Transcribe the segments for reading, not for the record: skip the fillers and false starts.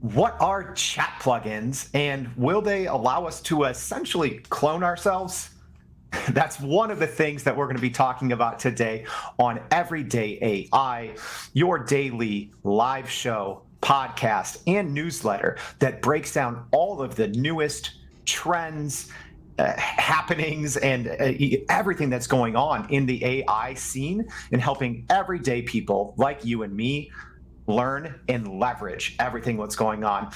What are chat plugins and will they allow us to essentially clone ourselves? That's one of the things that we're going to be talking about today on Everyday AI, your daily live show, podcast, and newsletter that breaks down all of the newest trends, happenings, and everything that's going on in the AI scene and helping everyday people like you and me learn and leverage everything that's going on.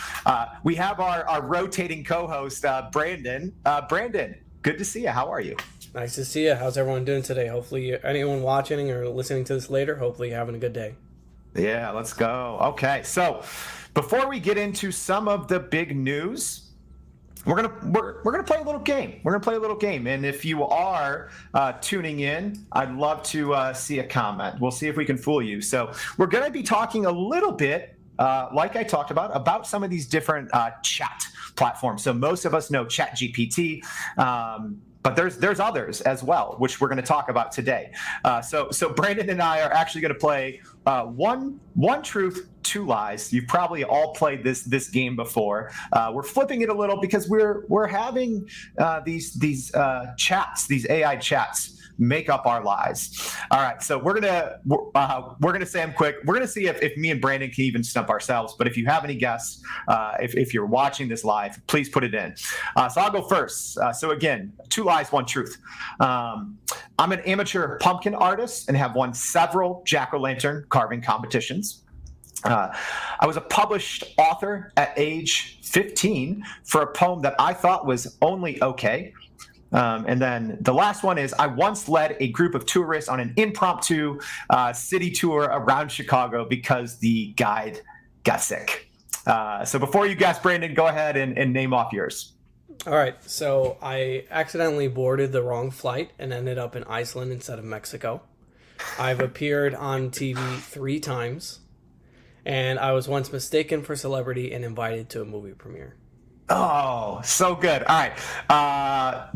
We have our rotating co-host, Brandon. Brandon, good to see you. How are you? Nice to see you. How's everyone doing today? Hopefully, anyone watching or listening to this later, hopefully you're having a good day. Yeah, let's go. Okay, so before we get into some of the big news, we're gonna play a little game. We're gonna play a little game, and if you are tuning in, I'd love to see a comment. We'll see if we can fool you. So we're gonna be talking a little bit, like I talked about some of these different chat platforms. So most of us know ChatGPT. But there's others as well, which we're going to talk about today. So Brandon and I are actually going to play one truth, two lies. You've probably all played this game before. We're flipping it a little because we're having these chats, these AI chats, make up our lies. All right, so we're gonna say them quick. We're gonna see if me and Brandon can even stump ourselves. But if you have any guests, if you're watching this live, please put it in. So I'll go first. So again, two lies, one truth. I'm an amateur pumpkin artist and have won several jack-o'-lantern carving competitions. I was a published author at age 15 for a poem that I thought was only okay. And then the last one is I once led a group of tourists on an impromptu city tour around Chicago because the guide got sick. So before you guess, Brandon, go ahead and name off yours. All right, so I accidentally boarded the wrong flight and ended up in Iceland instead of Mexico. I've appeared on TV 3 times, and I was once mistaken for celebrity and invited to a movie premiere. Oh, so good. All right.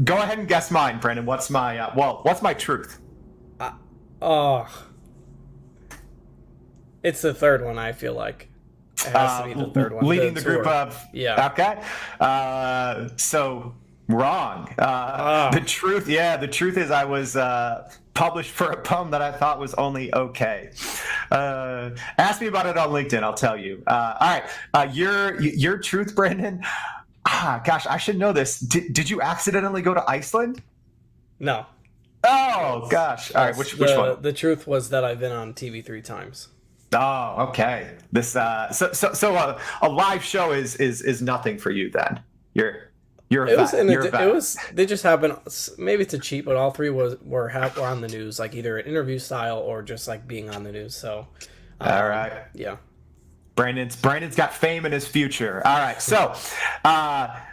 Go ahead and guess mine, Brandon. What's my truth? Oh, it's the third one, I feel like. It has to be the third one. Leading the group of. Yeah. Okay. So wrong. The truth is I was published for a poem that I thought was only okay. Ask me about it on LinkedIn. I'll tell you. All right. Your truth, Brandon. Gosh, I should know this. Did you accidentally go to Iceland? No. Oh, gosh. All right. Which one? The truth was that I've been on TV 3 times. Oh, okay. This so a live show is nothing for you then. You're a vet. It was they just happened. Maybe to cheat, but all three were on the news, like either an interview style or just like being on the news. So, all right, yeah. Brandon's got fame in his future. All right, so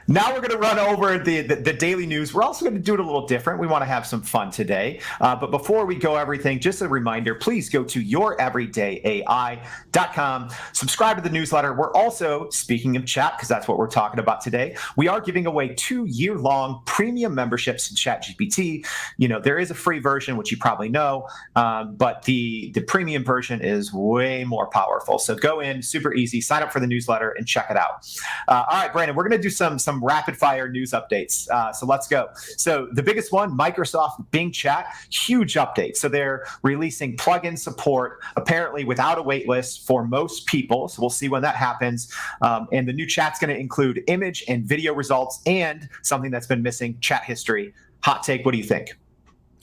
now we're going to run over the daily news. We're also going to do it a little different. We want to have some fun today. But before we go everything, just a reminder, please go to youreverydayai.com. Subscribe to the newsletter. We're also, speaking of chat, because that's what we're talking about today, we are giving away 2-year-long premium memberships in ChatGPT. You know, there is a free version, which you probably know, but the premium version is way more powerful. So go in, super easy, sign up for the newsletter and check it out. All right, Brandon, we're going to do some rapid fire news updates. So let's go. So the biggest one, Microsoft Bing Chat, huge update. So they're releasing plugin support, apparently without a wait list for most people. So we'll see when that happens. And the new chat's going to include image and video results and something that's been missing, chat history. Hot take, what do you think?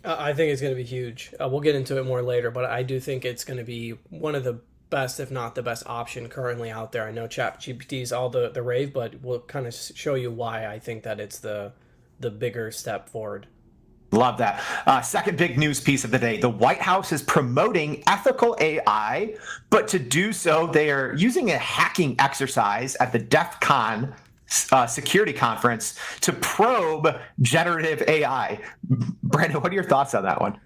I think it's going to be huge. We'll get into it more later, but I do think it's going to be one of the best, if not the best option currently out there. I know ChatGPT is all the rave, but we'll kind of show you why I think that it's the bigger step forward. Love that. Second big news piece of the day. The White House is promoting ethical AI, but to do so, they are using a hacking exercise at the DEF CON security conference to probe generative AI. Brandon, what are your thoughts on that one?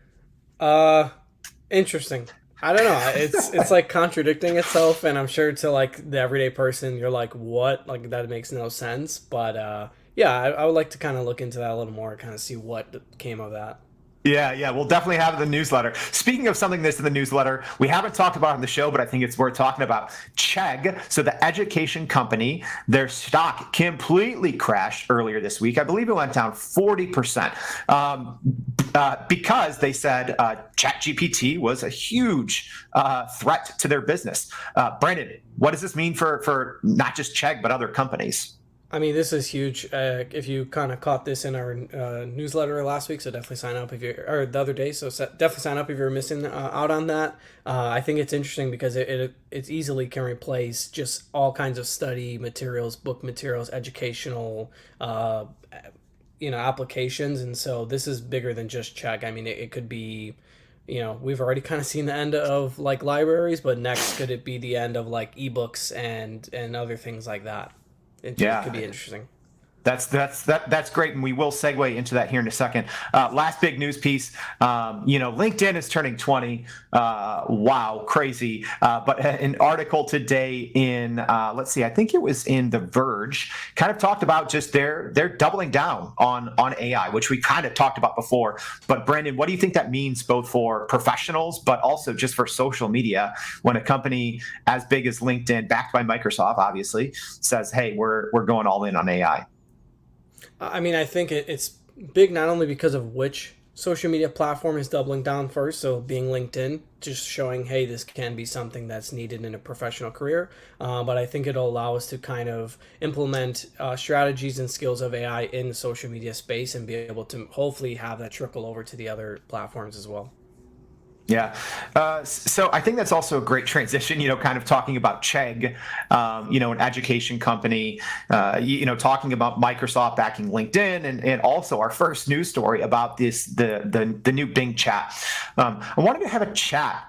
Interesting. I don't know. It's like contradicting itself, and I'm sure to like the everyday person, you're like, what? Like that makes no sense. But yeah, I would like to kind of look into that a little more, kind of see what came of that. Yeah, we'll definitely have it in the newsletter. Speaking of something that's in the newsletter, we haven't talked about on the show, but I think it's worth talking about. Chegg, so the education company, their stock completely crashed earlier this week. I believe it went down 40%, because they said ChatGPT was a huge threat to their business. Brandon, what does this mean for not just Chegg, but other companies? I mean, this is huge. If you kind of caught this in our newsletter last week, so definitely sign up if you're, or the other day, so definitely sign up if you're missing out on that. I think it's interesting because it easily can replace just all kinds of study materials, book materials, educational, applications, and so this is bigger than just Check. I mean, it could be. We've already kind of seen the end of like libraries, but next could it be the end of like ebooks and other things like that? It could be interesting. That's great, and we will segue into that here in a second. Last big news piece, LinkedIn is turning 20. Wow, crazy! But an article today in let's see, I think it was in The Verge, kind of talked about just they're doubling down on AI, which we kind of talked about before. But Brandon, what do you think that means both for professionals, but also just for social media, when a company as big as LinkedIn, backed by Microsoft, obviously, says, "Hey, we're going all in on AI." I mean, I think it's big not only because of which social media platform is doubling down first, so being LinkedIn, just showing, hey, this can be something that's needed in a professional career, but I think it'll allow us to kind of implement strategies and skills of AI in the social media space and be able to hopefully have that trickle over to the other platforms as well. Yeah. So I think that's also a great transition, kind of talking about Chegg, an education company, talking about Microsoft backing LinkedIn, and also our first news story about the new Bing chat. I wanted to have a chat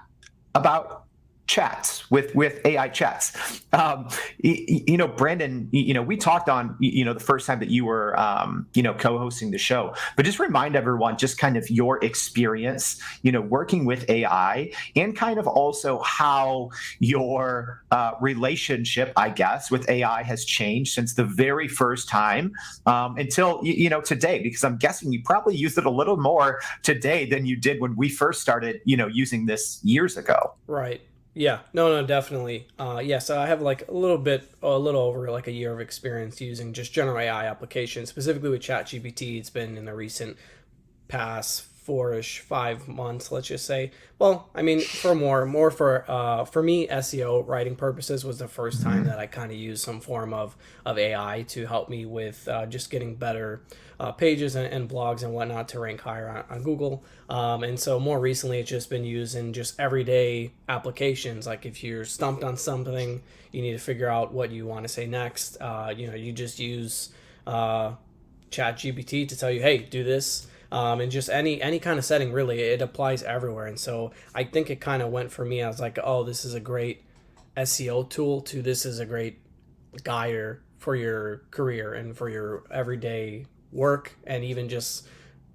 about chats with AI chats. Brandon, we talked on, the first time that you were, co-hosting the show, but just remind everyone just kind of your experience, working with AI, and kind of also how your relationship, I guess, with AI has changed since the very first time until, today, because I'm guessing you probably use it a little more today than you did when we first started, using this years ago. Right. Yeah, no, definitely. So I have like a little over like a year of experience using just general AI applications, specifically with ChatGPT. It's been in the recent past 5 months, let's just say. Well, I mean, for more for me, SEO writing purposes was the first time that I kind of used some form of AI to help me with just getting better pages and blogs and whatnot to rank higher on Google. And so more recently, it's just been used in just everyday applications. Like if you're stumped on something, you need to figure out what you want to say next. You just use ChatGPT to tell you, hey, do this. And just any kind of setting, really, it applies everywhere. And so I think it kind of went for me. I was like, oh, this is a great SEO tool to this is a great guide for your career and for your everyday work. And even just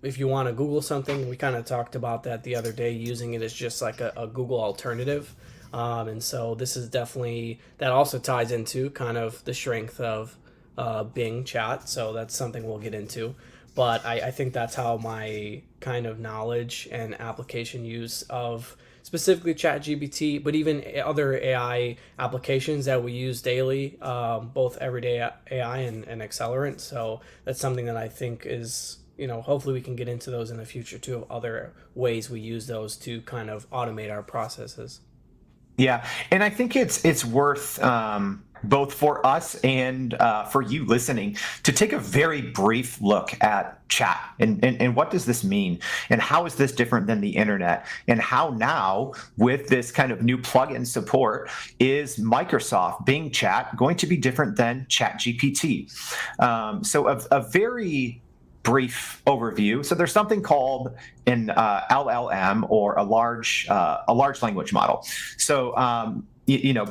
if you want to Google something, we kind of talked about that the other day, using it as just like a Google alternative. And so this is definitely, that also ties into kind of the strength of Bing chat. So that's something we'll get into. But I think that's how my kind of knowledge and application use of specifically ChatGPT, but even other AI applications that we use daily, both everyday AI and Accelerant. So that's something that I think is, hopefully we can get into those in the future too, of other ways we use those to kind of automate our processes. Yeah, and I think it's worth both for us and for you listening to take a very brief look at chat and what does this mean, and how is this different than the internet, and how now with this kind of new plugin support is Microsoft Bing Chat going to be different than ChatGPT. So a very brief overview. So there's something called an LLM, or a large language model. So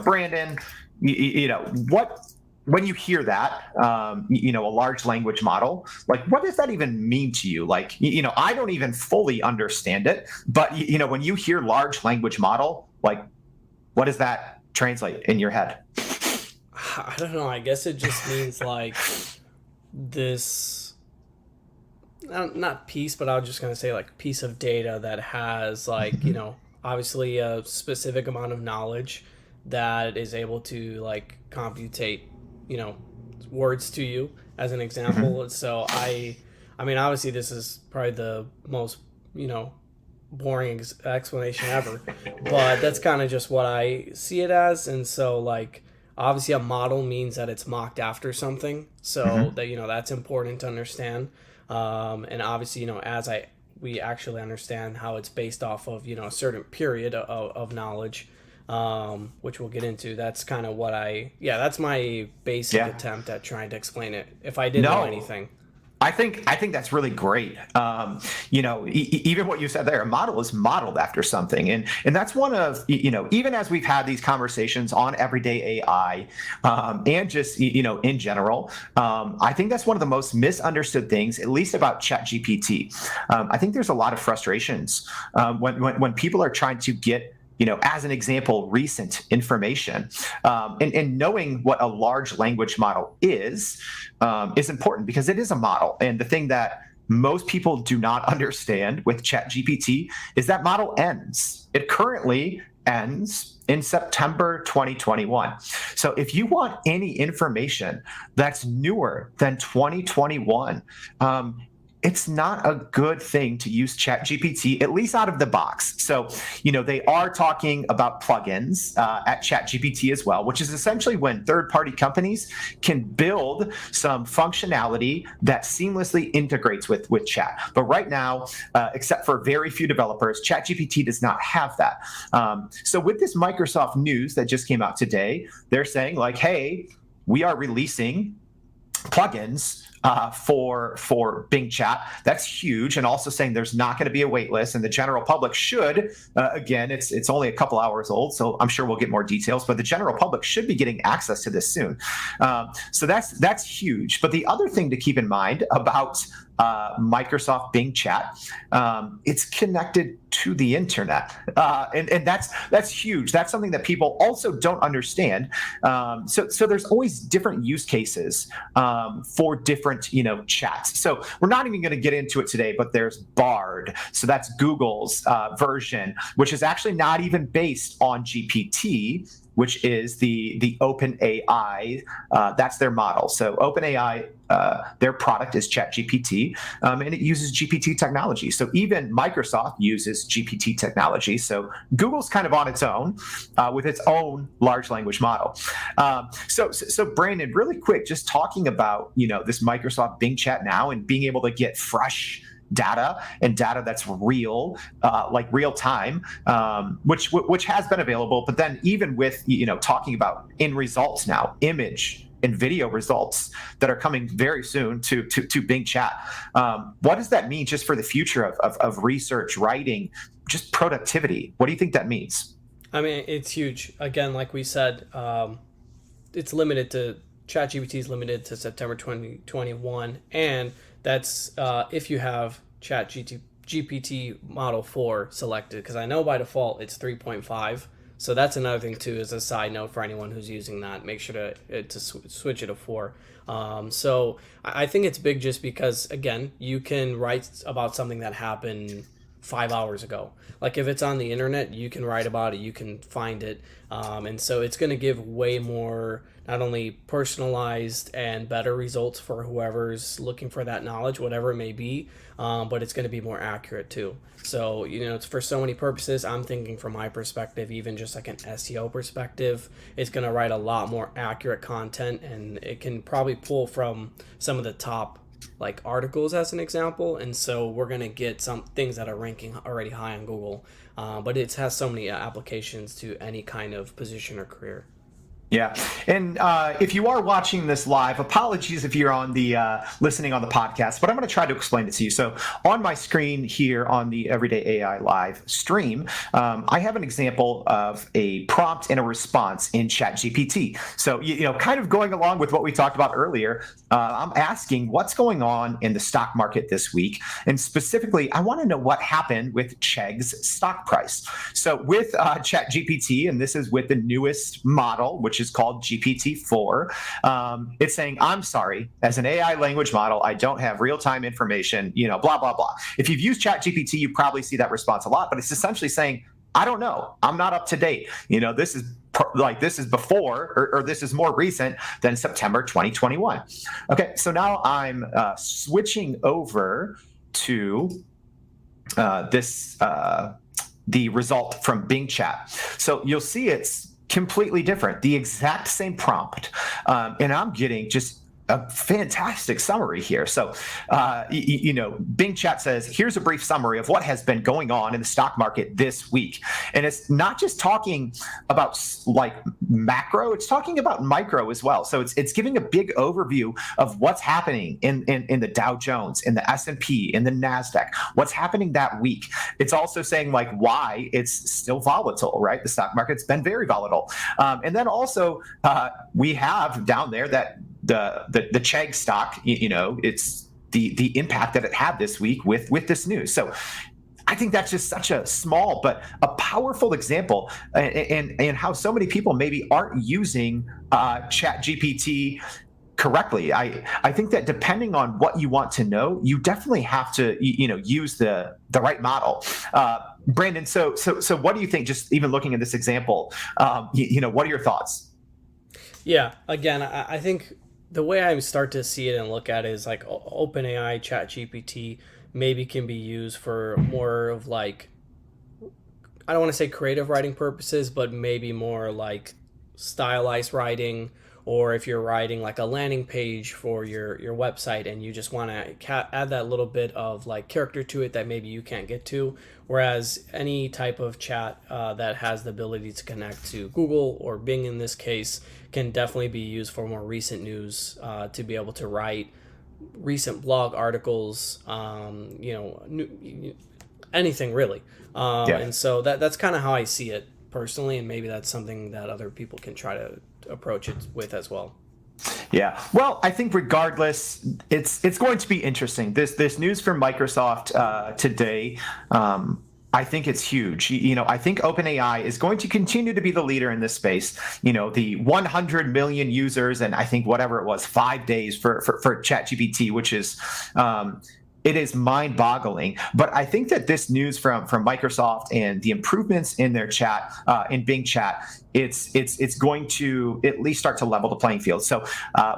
Brandon, what, when you hear that, a large language model, like what does that even mean to you? Like, I don't even fully understand it, but when you hear large language model, like what does that translate in your head? I don't know. I guess it just means like this. not piece, but I was just gonna say like piece of data that has like obviously a specific amount of knowledge that is able to like computate you know words to you as an example. So I mean obviously this is probably the most you know boring explanation ever, but that's kind of just what I see it as. And so like obviously a model means that it's mocked after something, so that that's important to understand. And obviously as I we actually understand how it's based off of a certain period of knowledge, which we'll get into. That's kind of what that's my basic Yeah. attempt at trying to explain it if I didn't know No. anything. I think that's really great. Even what you said there, a model is modeled after something, and that's one of even as we've had these conversations on everyday AI, and just in general, I think that's one of the most misunderstood things, at least about ChatGPT. I think there's a lot of frustrations when people are trying to get as an example, recent information, and knowing what a large language model is important because it is a model. And the thing that most people do not understand with ChatGPT is that model ends. It currently ends in September 2021. So if you want any information that's newer than 2021, it's not a good thing to use ChatGPT, at least out of the box. So, they are talking about plugins at ChatGPT as well, which is essentially when third-party companies can build some functionality that seamlessly integrates with chat. But right now, except for very few developers, ChatGPT does not have that. So with this Microsoft news that just came out today, they're saying like, hey, we are releasing plugins for Bing Chat. That's huge, and also saying there's not going to be a wait list, and the general public should. Again, it's only a couple hours old, so I'm sure we'll get more details. But the general public should be getting access to this soon. So that's huge. But the other thing to keep in mind about Microsoft Bing Chat, it's connected to the internet, and that's huge. That's something that people also don't understand. So there's always different use cases for different chats. So we're not even going to get into it today, but there's Bard. So that's Google's version, which is actually not even based on GPT, which is the OpenAI. That's their model. So OpenAI, their product is ChatGPT, and it uses GPT technology. So even Microsoft uses GPT technology. So Google's kind of on its own with its own large language model. So Brandon, really quick, just talking about this Microsoft Bing Chat now and being able to get fresh data and data that's real, like real time, which has been available. But then even with talking about in results now, image and video results that are coming very soon to Bing Chat. What does that mean just for the future of research, writing, just productivity? What do you think that means? I mean, it's huge. Again, like we said, it's limited to ChatGPT is limited to September 2021, and that's if you have ChatGPT Model 4 selected, because I know by default it's 3.5. So that's another thing too, as a side note for anyone who's using that, make sure to switch it to 4. So I think it's big just because, again, you can write about something that happened 5 hours ago. Like if it's on the internet, you can write about it, you can find it. And so it's going to give way more, not only personalized and better results for whoever's looking for that knowledge, whatever it may be, but it's going to be more accurate too. So, it's for so many purposes. I'm thinking from my perspective, even just like an SEO perspective, it's going to write a lot more accurate content, and it can probably pull from some of the top like articles as an example. And so we're going to get some things that are ranking already high on Google, but it has so many applications to any kind of position or career. Yeah. And if you are watching this live, apologies if you're on the listening on the podcast, but I'm going to try to explain it to you. So on my screen here on the Everyday AI Live stream, I have an example of a prompt and a response in ChatGPT. So, kind of going along with what we talked about earlier, I'm asking what's going on in the stock market this week. And specifically, I want to know what happened with Chegg's stock price. So with ChatGPT, and this is with the newest model, which is called GPT-4. It's saying, I'm sorry, as an AI language model, I don't have real-time information, blah, blah, blah. If you've used ChatGPT, you probably see that response a lot, but it's essentially saying, I don't know. I'm not up to date. This is before, or this is more recent than September 2021. Okay, so now I'm switching over to the result from Bing Chat. So you'll see it's completely different, the exact same prompt, and I'm getting just a fantastic summary here. So, Bing Chat says, here's a brief summary of what has been going on in the stock market this week. And it's not just talking about like macro, it's talking about micro as well. So it's giving a big overview of what's happening in the Dow Jones, in the S&P, in the NASDAQ, what's happening that week. It's also saying like why it's still volatile, right? The stock market's been very volatile. And then also we have down there that the Chegg stock, it's the impact that it had this week with this news. So I think that's just such a small but a powerful example, and how so many people maybe aren't using ChatGPT correctly. I think that depending on what you want to know, you definitely have to use the right model. Brandon, so what do you think? Just even looking at this example, what are your thoughts? Yeah, again, I think the way I start to see it and look at it is like OpenAI, ChatGPT maybe can be used for more of like, I don't want to say creative writing purposes, but maybe more like stylized writing, or if you're writing like a landing page for your website and you just want to add that little bit of like character to it that maybe you can't get to. Whereas any type of chat that has the ability to connect to Google or Bing in this case can definitely be used for more recent news, to be able to write recent blog articles, anything really. Yeah. And so that's kind of how I see it personally, and maybe that's something that other people can try to approach it with as well. Yeah. Well, I think regardless, it's going to be interesting. This news from Microsoft today, I think it's huge. I think OpenAI is going to continue to be the leader in this space. The 100 million users, and I think whatever it was, 5 days for ChatGPT, which is it is mind-boggling. But I think that this news from Microsoft and the improvements in their chat, in Bing Chat, it's going to at least start to level the playing field. So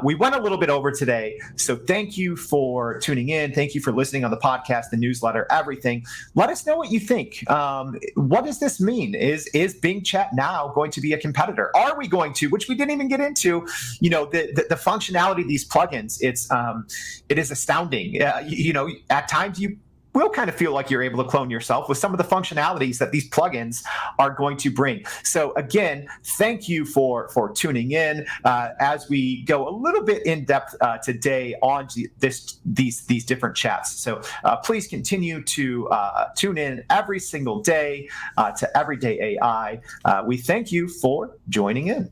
we went a little bit over today. So thank you for tuning in. Thank you for listening on the podcast, the newsletter, everything. Let us know what you think. What does this mean? Is Bing Chat now going to be a competitor? Are we going to, which we didn't even get into, the functionality of these plugins? It is astounding. At times you will kind of feel like you're able to clone yourself with some of the functionalities that these plugins are going to bring. So again, thank you for tuning in as we go a little bit in depth today on these different chats. So please continue to tune in every single day to Everyday AI. We thank you for joining in.